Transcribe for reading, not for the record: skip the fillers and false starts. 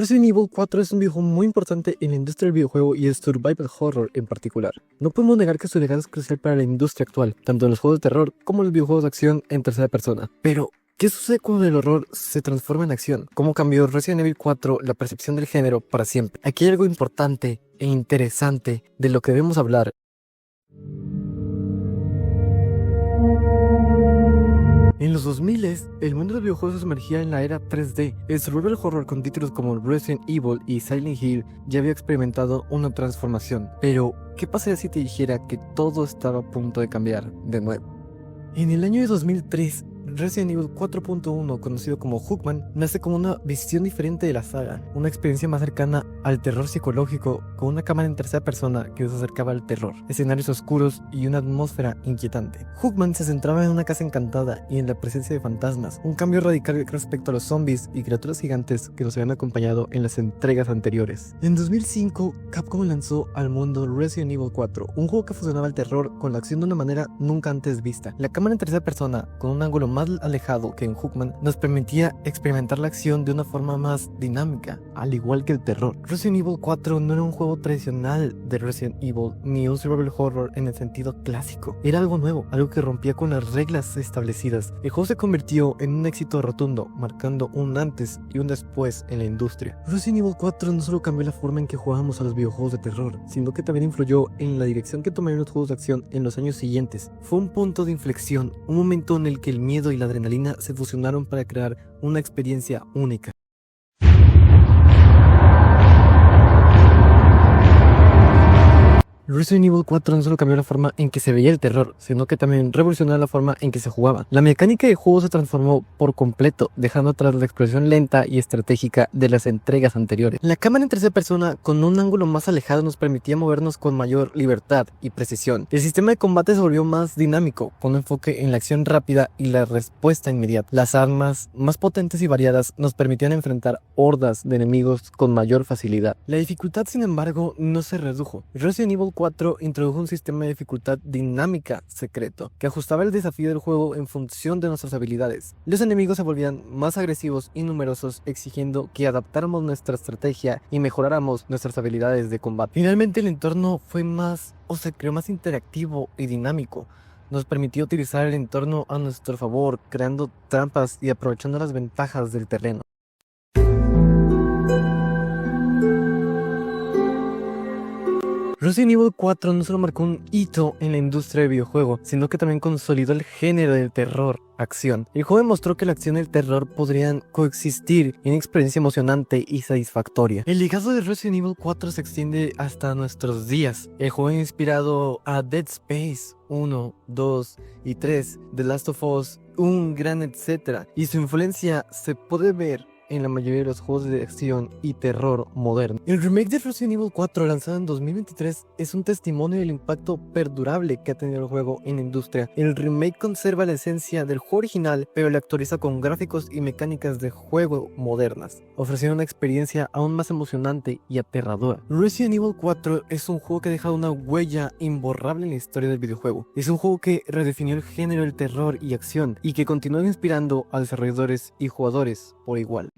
Resident Evil 4 es un videojuego muy importante en la industria del videojuego y el survival horror en particular. No podemos negar que su legado es crucial para la industria actual, tanto en los juegos de terror como en los videojuegos de acción en tercera persona. Pero, ¿qué sucede cuando el horror se transforma en acción? ¿Cómo cambió Resident Evil 4 la percepción del género para siempre? Aquí hay algo importante e interesante de lo que debemos hablar. En los 2000, el mundo de los videojuegos se sumergía en la era 3D. El survival horror con títulos como Resident Evil y Silent Hill ya había experimentado una transformación. Pero, ¿qué pasaría si te dijera que todo estaba a punto de cambiar de nuevo? En el año de 2003, Resident Evil 4.1, conocido como Hookman, nace como una visión diferente de la saga, una experiencia más cercana al terror psicológico, con una cámara en tercera persona que se acercaba al terror, escenarios oscuros y una atmósfera inquietante. Hookman se centraba en una casa encantada y en la presencia de fantasmas, un cambio radical respecto a los zombies y criaturas gigantes que nos habían acompañado en las entregas anteriores. En 2005, Capcom lanzó al mundo Resident Evil 4, un juego que fusionaba el terror con la acción de una manera nunca antes vista. La cámara en tercera persona, con un ángulo más alejado que en Hookman, nos permitía experimentar la acción de una forma más dinámica, al igual que el terror. Resident Evil 4 no era un juego tradicional de Resident Evil, ni un survival horror en el sentido clásico. Era algo nuevo, algo que rompía con las reglas establecidas. El juego se convirtió en un éxito rotundo, marcando un antes y un después en la industria. Resident Evil 4 no solo cambió la forma en que jugábamos a los videojuegos de terror, sino que también influyó en la dirección que tomarían los juegos de acción en los años siguientes. Fue un punto de inflexión, un momento en el que el miedo y la adrenalina se fusionaron para crear una experiencia única. Resident Evil 4 no solo cambió la forma en que se veía el terror, sino que también revolucionó la forma en que se jugaba. La mecánica de juego se transformó por completo, dejando atrás la exploración lenta y estratégica de las entregas anteriores. La cámara en tercera persona, con un ángulo más alejado, nos permitía movernos con mayor libertad y precisión. El sistema de combate se volvió más dinámico, con un enfoque en la acción rápida y la respuesta inmediata. Las armas, más potentes y variadas, nos permitían enfrentar hordas de enemigos con mayor facilidad. La dificultad, sin embargo, no se redujo. Resident Evil 4 introdujo un sistema de dificultad dinámica secreto que ajustaba el desafío del juego en función de nuestras habilidades. Los enemigos se volvían más agresivos y numerosos, exigiendo que adaptáramos nuestra estrategia y mejoráramos nuestras habilidades de combate. Finalmente, el entorno se creó más interactivo y dinámico. Nos permitió utilizar el entorno a nuestro favor, creando trampas y aprovechando las ventajas del terreno. Resident Evil 4 no solo marcó un hito en la industria del videojuego, sino que también consolidó el género del terror-acción. El juego demostró que la acción y el terror podrían coexistir en una experiencia emocionante y satisfactoria. El legado de Resident Evil 4 se extiende hasta nuestros días. El juego ha inspirado a Dead Space 1, 2 y 3, The Last of Us, un gran etcétera, y su influencia se puede ver en la mayoría de los juegos de acción y terror moderno. El remake de Resident Evil 4, lanzado en 2023, es un testimonio del impacto perdurable que ha tenido el juego en la industria. El remake conserva la esencia del juego original, pero la actualiza con gráficos y mecánicas de juego modernas, ofreciendo una experiencia aún más emocionante y aterradora. Resident Evil 4 es un juego que ha dejado una huella imborrable en la historia del videojuego. Es un juego que redefinió el género del terror y acción, y que continúa inspirando a desarrolladores y jugadores por igual.